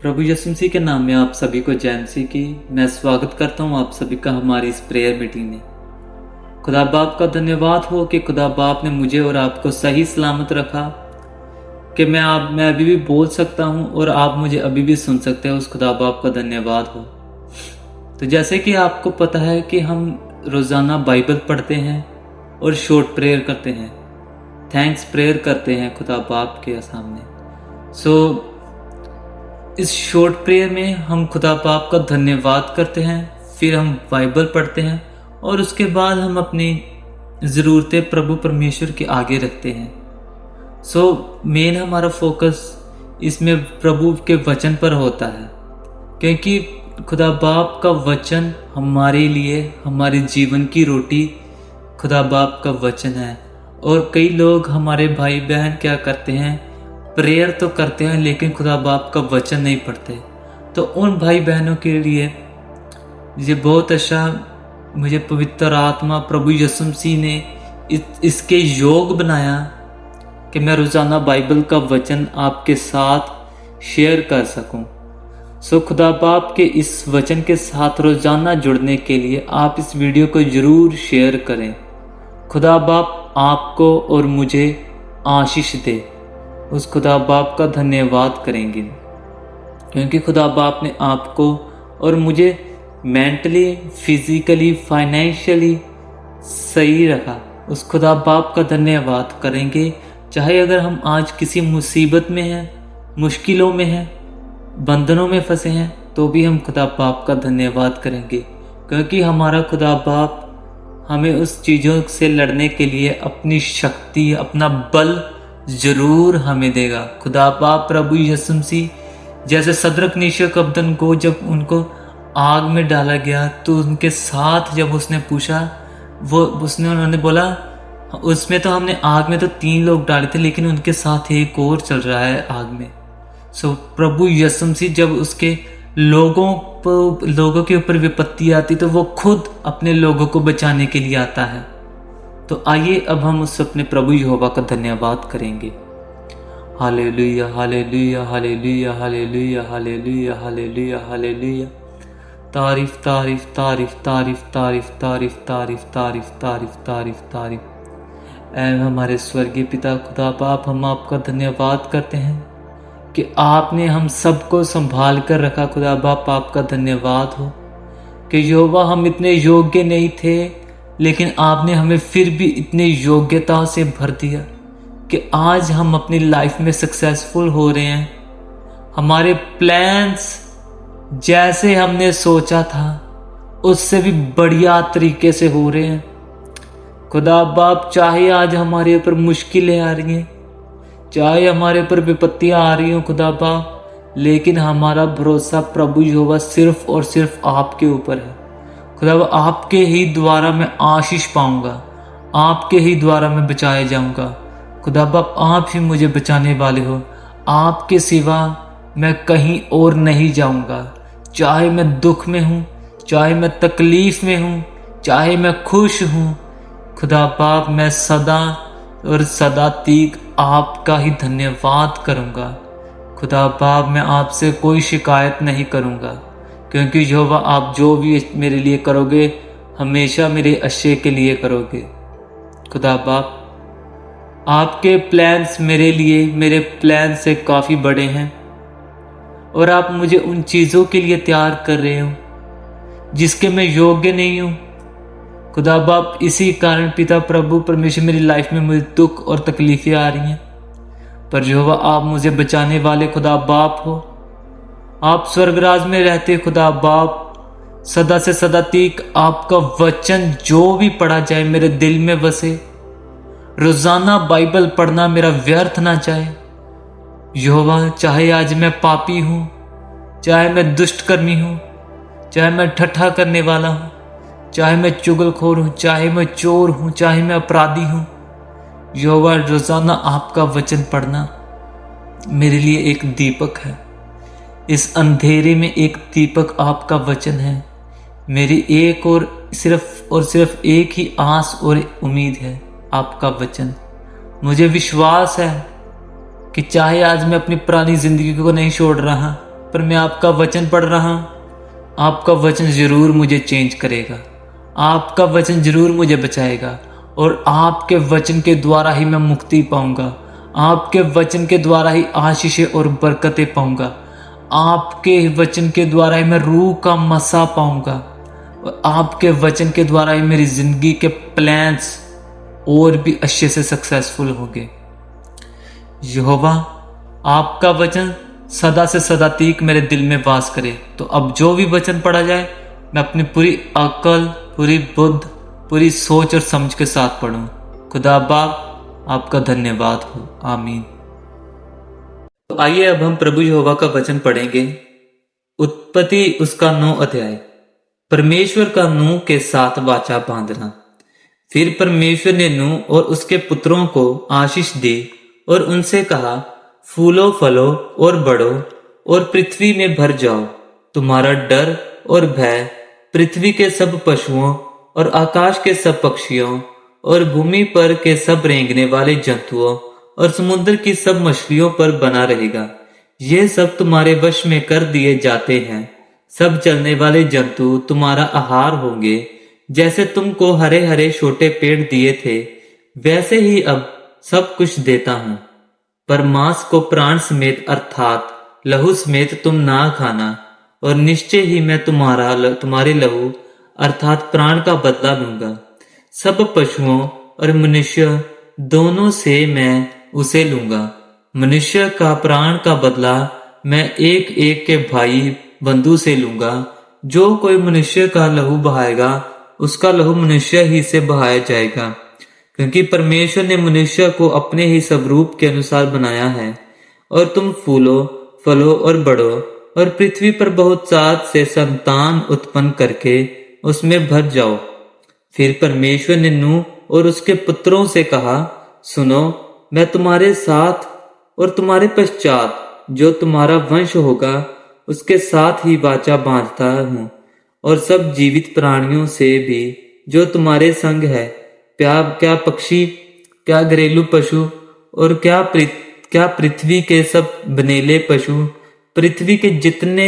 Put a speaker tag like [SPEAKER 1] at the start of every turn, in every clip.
[SPEAKER 1] प्रभु यीशु मसीह के नाम में आप सभी को जय मसीह की मैं स्वागत करता हूं आप सभी का हमारी इस प्रेयर मीटिंग में। खुदा बाप का धन्यवाद हो कि खुदा बाप ने मुझे और आपको सही सलामत रखा कि मैं अभी भी बोल सकता हूं और आप मुझे अभी भी सुन सकते हैं। उस खुदा बाप का धन्यवाद हो। तो जैसे कि आपको पता है कि हम रोज़ाना बाइबल पढ़ते हैं और शॉर्ट प्रेयर करते हैं, थैंक्स प्रेयर करते हैं खुदा बाप के सामने। इस शॉर्ट प्रेयर में हम खुदा बाप का धन्यवाद करते हैं, फिर हम बाइबल पढ़ते हैं और उसके बाद हम अपनी ज़रूरतें प्रभु परमेश्वर के आगे रखते हैं। मेन हमारा फोकस इसमें प्रभु के वचन पर होता है, क्योंकि खुदा बाप का वचन हमारे लिए हमारे जीवन की रोटी खुदा बाप का वचन है। और कई लोग हमारे भाई बहन क्या करते हैं, प्रेयर तो करते हैं लेकिन खुदा बाप का वचन नहीं पढ़ते। तो उन भाई बहनों के लिए ये बहुत अच्छा मुझे पवित्र आत्मा प्रभु यीशु मसीह ने इसके योग बनाया कि मैं रोज़ाना बाइबल का वचन आपके साथ शेयर कर सकूं। खुदा बाप के इस वचन के साथ रोज़ाना जुड़ने के लिए आप इस वीडियो को ज़रूर शेयर करें। खुदा बाप आपको और मुझे आशीष दे। उस खुदा बाप का धन्यवाद करेंगे क्योंकि खुदा बाप ने आपको और मुझे मेंटली, फिजिकली, फाइनेंशियली सही रखा। उस खुदा बाप का धन्यवाद करेंगे। चाहे अगर हम आज किसी मुसीबत में हैं, मुश्किलों में हैं, बंधनों में फंसे हैं, तो भी हम खुदा बाप का धन्यवाद करेंगे, क्योंकि हमारा खुदा बाप हमें उस चीज़ों से लड़ने के लिए अपनी शक्ति, अपना बल जरूर हमें देगा। खुदा बाप प्रभु यीशु मसीह जैसे सदरक मीशक अबेदनगो जब उनको आग में डाला गया तो उनके साथ जब उसने पूछा, उन्होंने बोला उसमें तो हमने आग में तो 3 लोग डाले थे लेकिन उनके साथ एक और चल रहा है आग में। प्रभु यीशु मसीह जब उसके लोगों के ऊपर विपत्ति आती तो वो खुद अपने लोगों को बचाने के लिए आता है। तो आइए अब हम उस अपने प्रभु यहोवा का धन्यवाद करेंगे। Hallelujah, hallelujah, hallelujah, hallelujah, hallelujah, hallelujah, hallelujah. तारीफ, तारीफ, तारीफ, तारीफ, तारीफ, तारीफ, तारीफ, तारीफ, तारीफ, तारीफ, तारीफ। ऐ हमारे स्वर्गीय पिता खुदा बाप, हम आपका धन्यवाद करते हैं कि आपने हम सबको संभाल कर रखा। खुदा बाप आपका धन्यवाद हो कि यहोवा हम इतने योग्य नहीं थे लेकिन आपने हमें फिर भी इतने योग्यता से भर दिया कि आज हम अपनी लाइफ में सक्सेसफुल हो रहे हैं। हमारे प्लान्स जैसे हमने सोचा था उससे भी बढ़िया तरीके से हो रहे हैं। खुदा बाप चाहे आज हमारे ऊपर मुश्किलें आ रही हैं, चाहे हमारे ऊपर विपत्तियां आ रही हो खुदा बाप, लेकिन हमारा भरोसा प्रभु यहोवा सिर्फ और सिर्फ आपके ऊपर है। खुदा आपके ही द्वारा मैं आशीष पाऊंगा, आपके ही द्वारा मैं बचाया जाऊंगा। खुदा बाप आप ही मुझे बचाने वाले हो, आपके सिवा मैं कहीं और नहीं जाऊंगा। चाहे मैं दुख में हूँ, चाहे मैं तकलीफ में हूँ, चाहे मैं खुश हूँ, खुदा बाप मैं सदा और सदा तीक आपका ही धन्यवाद करूंगा। खुदा बाप मैं आपसे कोई शिकायत नहीं करूंगा, क्योंकि यहोवा आप जो भी मेरे लिए करोगे हमेशा मेरे अच्छे के लिए करोगे। खुदा बाप आपके प्लान्स मेरे लिए मेरे प्लान से काफ़ी बड़े हैं और आप मुझे उन चीज़ों के लिए तैयार कर रहे हो जिसके मैं योग्य नहीं हूँ। खुदा बाप इसी कारण पिता प्रभु परमेश्वर मेरी लाइफ में मुझे दुख और तकलीफ़ें आ रही हैं, पर यहोवा आप मुझे बचाने वाले खुदा बाप हो। आप स्वर्गराज में रहते खुदा बाप, सदा से सदा तक आपका वचन जो भी पढ़ा जाए मेरे दिल में बसे। रोजाना बाइबल पढ़ना मेरा व्यर्थ ना जाए। यहोवा चाहे आज मैं पापी हूँ, चाहे मैं दुष्टकर्मी हूँ, चाहे मैं ठट्ठा करने वाला हूँ, चाहे मैं चुगलखोर हूँ, चाहे मैं चोर हूँ, चाहे मैं अपराधी हूँ, यहोवा रोजाना आपका वचन पढ़ना मेरे लिए एक दीपक है। इस अंधेरे में एक दीपक आपका वचन है। मेरी एक और सिर्फ एक ही आस और उम्मीद है, आपका वचन। मुझे विश्वास है कि चाहे आज मैं अपनी पुरानी जिंदगी को नहीं छोड़ रहा, पर मैं आपका वचन पढ़ रहा हूँ। आपका वचन ज़रूर मुझे चेंज करेगा, आपका वचन ज़रूर मुझे बचाएगा और आपके वचन के द्वारा ही मैं मुक्ति पाऊंगा। आपके वचन के द्वारा ही आशीषें और बरकतें पाऊंगा। आपके वचन के द्वारा ही मैं रूह का मसा पाऊंगा और आपके वचन के द्वारा ही मेरी ज़िंदगी के प्लान्स और भी अच्छे से सक्सेसफुल होंगे। यहोवा, आपका वचन सदा से सदा तक मेरे दिल में वास करे। तो अब जो भी वचन पढ़ा जाए मैं अपनी पूरी अक्ल, पूरी बुद्धि, पूरी सोच और समझ के साथ पढ़ूं। खुदा बाप आपका धन्यवाद हो। आमीन। तो आइए अब हम प्रभु यहोवा का वचन पढ़ेंगे। उत्पत्ति उसका 9 अध्याय। परमेश्वर का नूह के साथ वाचा बांधना। फिर परमेश्वर ने नूह और उसके पुत्रों को आशीष दी और उनसे कहा, फूलो फलो और बढ़ो और पृथ्वी में भर जाओ। तुम्हारा डर और भय पृथ्वी के सब पशुओं और आकाश के सब पक्षियों और भूमि पर के सब रेंगने वाले जंतुओं और समुद्र की सब मछलियों पर बना रहेगा। ये सब तुम्हारे वश में कर दिए जाते हैं। सब चलने वाले जंतु तुम्हारा आहार होंगे। जैसे तुमको हरे हरे छोटे पेड़ दिए थे, वैसे ही अब सब कुछ देता हूँ। पर मांस को प्राण समेत अर्थात लहू समेत तुम ना खाना, और निश्चय ही मैं तुम्हारे लहू अर्थात प्राण का बदला लूंगा। सब पशुओं और मनुष्य दोनों से मैं उसे लूंगा। मनुष्य का प्राण का बदला मैं एक एक के भाई बंधु से लूंगा। जो कोई मनुष्य का लहू बहाएगा, उसका लहू मनुष्य ही से बहाया जाएगा, क्योंकि परमेश्वर ने मनुष्य को अपने ही स्वरूप के अनुसार बनाया है। और तुम फूलो फलो और बढ़ो और पृथ्वी पर बहुत साथ से संतान उत्पन्न करके उसमें भर जाओ। फिर परमेश्वर ने नूह और उसके पुत्रों से कहा, सुनो, मैं तुम्हारे साथ और तुम्हारे पश्चात जो तुम्हारा वंश होगा उसके साथ ही वाचा बांधता हूँ, और सब जीवित प्राणियों से भी जो तुम्हारे संग है, क्या पक्षी, क्या घरेलू पशु और क्या पृथ्वी के सब बनेले पशु, पृथ्वी के जितने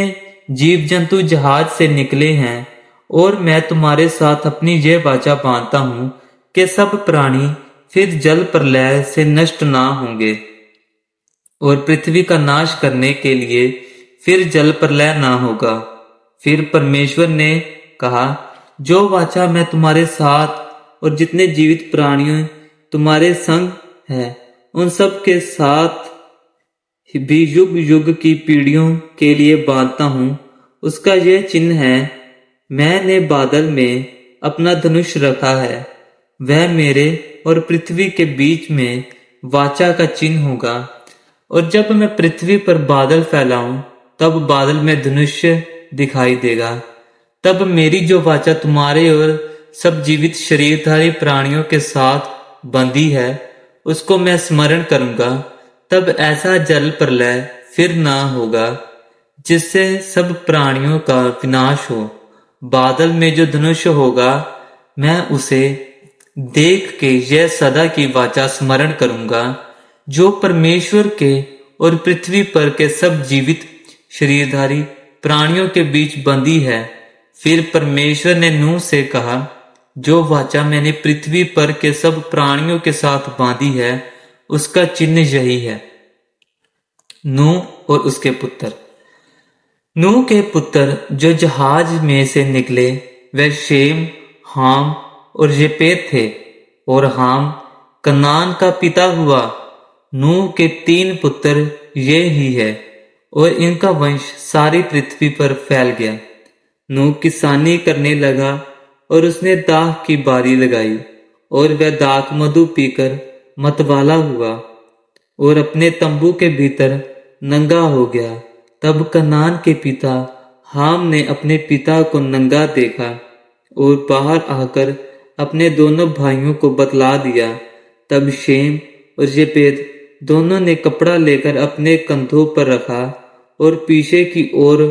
[SPEAKER 1] जीव जंतु जहाज से निकले हैं। और मैं तुम्हारे साथ अपनी यह वाचा बांधता हूँ कि सब प्राणी फिर जल प्रलय से नष्ट ना होंगे, और पृथ्वी का नाश करने के लिए फिर जल प्रलय ना होगा। फिर परमेश्वर ने कहा, जो वाचा मैं तुम्हारे साथ और जितने जीवित प्राणियों तुम्हारे संग है, उन सब के साथ भी युग युग की पीढ़ियों के लिए बांधता हूँ, उसका यह चिन्ह है, मैंने बादल में अपना धनुष रखा है। वह मेरे और पृथ्वी के बीच में वाचा का चिन्ह होगा। और जब मैं पृथ्वी पर बादल फैलाऊं, तब बादल में धनुष दिखाई देगा। तब मेरी जो वाचा तुम्हारे और सब जीवित शरीरधारी प्राणियों के साथ बंधी है, उसको मैं स्मरण करूंगा। तब ऐसा जल प्रलय फिर ना होगा जिससे सब प्राणियों का विनाश हो। बादल में जो धनुष होगा, मैं उसे देख के यह सदा की वाचा स्मरण करूंगा, जो परमेश्वर के और पृथ्वी पर के सब जीवित शरीरधारी प्राणियों के बीच बंधी है। फिर परमेश्वर ने नूह से कहा, जो वाचा मैंने पृथ्वी पर के सब प्राणियों के साथ बांधी है, उसका चिन्ह यही है। नूह और उसके पुत्र। नूह के पुत्र जो जहाज में से निकले, वह शेम, हाम और येपेत थे, और हाम कनान का पिता हुआ। नूह के 3 पुत्र ये ही है, और इनका वंश सारी पृथ्वी पर फैल गया। नूह किसानी करने लगा और उसने दाख की बारी लगाई, और वह दाख मधु पीकर मतवाला हुआ और अपने तंबू के भीतर नंगा हो गया। तब कनान के पिता हाम ने अपने पिता को नंगा देखा और बाहर आकर अपने दोनों भाइयों को बतला दिया। तब शेम और येपेत दोनों ने कपड़ा लेकर अपने कंधों पर रखा और पीछे की ओर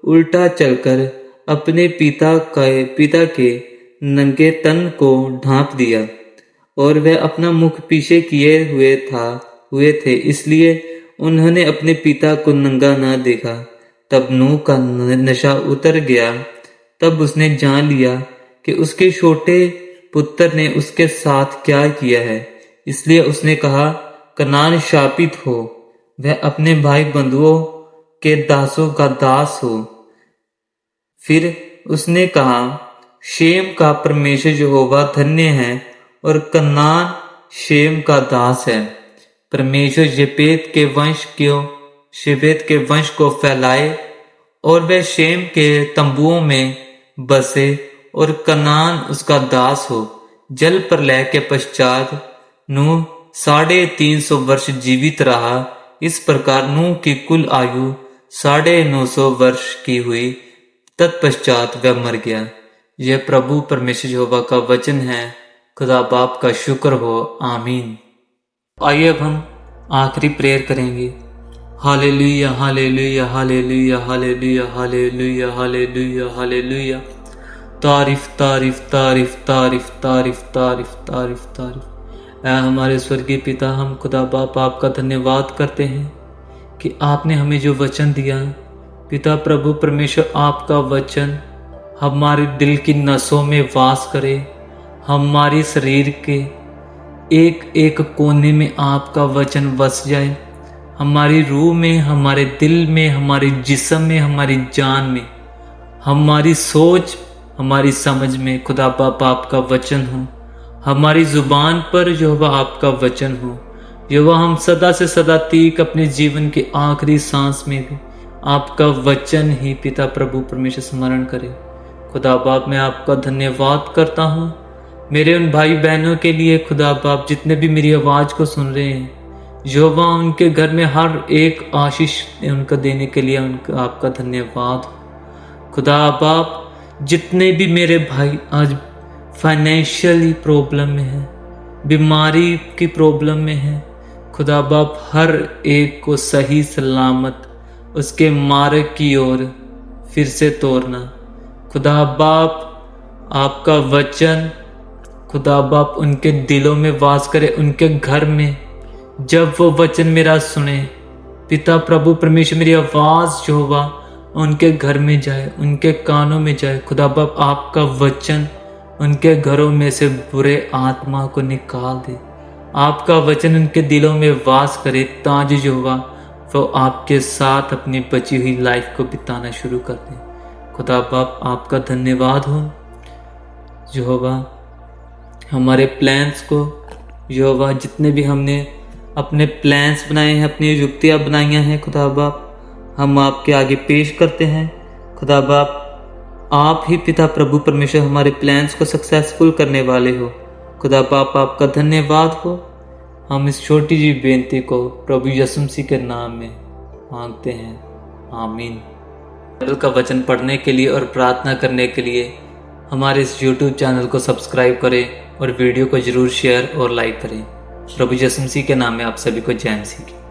[SPEAKER 1] उल्टा चलकर अपने पिता के नंगे तन को ढांप दिया, और वह अपना मुख पीछे किए हुए थे, इसलिए उन्होंने अपने पिता को नंगा ना देखा। तब नूह का नशा उतर गया। तब उसने जान लिया कि उसके छोटे पुत्र ने उसके साथ क्या किया है, इसलिए उसने कहा, कनान शापित हो, वह अपने भाई बंधुओं के दासों का दास हो। फिर उसने कहा, शेम का परमेश्वर यहोवा धन्य है और कनान शेम का दास है। परमेश्वर शेपेत के वंश को फैलाए और वह शेम के तंबुओं में बसे और कनान उसका दास हो। जल प्रलय के पश्चात नूह 350 वर्ष जीवित रहा। इस प्रकार नूह की कुल आयु 950 वर्ष की हुई। तत्पश्चात वह मर गया। यह प्रभु परमेश्वर यहोवा का वचन है। खुदा बाप का शुक्र हो। आमीन। आइए अब हम आखिरी प्रेयर करेंगे। Hallelujah hallelujah hallelujah hallelujah hallelujah hallelujah hallelujah. तारीफ तारीफ तारीफ तारीफ तारीफ तारीफ तारीफ तारीफ। ऐ हमारे स्वर्गीय पिता, हम खुदा बाप आपका धन्यवाद करते हैं कि आपने हमें जो वचन दिया। पिता प्रभु परमेश्वर, आपका वचन हमारे दिल की नसों में वास करे, हमारे शरीर के एक एक कोने में आपका वचन बस जाए, हमारी रूह में, हमारे दिल में, हमारे जिस्म में, हमारी जान में, हमारी सोच, हमारी समझ में खुदा बाप आपका वचन हो। हमारी जुबान पर यहोवा आपका वचन हो। यहोवा हम सदा से सदा तक अपने जीवन के आखिरी सांस में भी आपका वचन ही पिता प्रभु परमेश्वर स्मरण करें। खुदा बाप, मैं आपका धन्यवाद करता हूँ मेरे उन भाई बहनों के लिए। खुदा बाप, जितने भी मेरी आवाज़ को सुन रहे हैं, यहोवा उनके घर में हर एक आशीष उनको देने के लिए उनका आपका धन्यवाद। खुदा बाप, जितने भी मेरे भाई आज फाइनेंशियली प्रॉब्लम में हैं, बीमारी की प्रॉब्लम में हैं, खुदा बाप हर एक को सही सलामत उसके मार्ग की ओर फिर से तोड़ना। खुदा बाप, आपका वचन खुदा बाप उनके दिलों में वास करे, उनके घर में जब वो वचन मेरा सुने, पिता प्रभु परमेश्वर मेरी आवाज़ जो होगा उनके घर में जाए, उनके कानों में जाए। खुदा बाप, आपका वचन उनके घरों में से बुरे आत्मा को निकाल दे। आपका वचन उनके दिलों में वास करे, ताज जो होगा वो आपके साथ अपनी बची हुई लाइफ को बिताना शुरू कर दे। खुदा बाप, आपका धन्यवाद हो। यहोवा, हमारे प्लान्स को, यहोवा जितने भी हमने अपने प्लान्स बनाए हैं, अपनी युक्तियाँ बनाई हैं, खुदा बाप हम आपके आगे पेश करते हैं। खुदा बाप, आप ही पिता प्रभु परमेश्वर हमारे प्लान्स को सक्सेसफुल करने वाले हो। खुदा बाप, आपका धन्यवाद हो। हम इस छोटी जी बेनती को प्रभु यीशु मसीह के नाम में मांगते हैं। आमीन। बाइबल का वचन पढ़ने के लिए और प्रार्थना करने के लिए हमारे इस YouTube चैनल को सब्सक्राइब करें और वीडियो को ज़रूर शेयर और लाइक करें। प्रभु यीशु मसीह के नाम में आप सभी को जय मसीह की।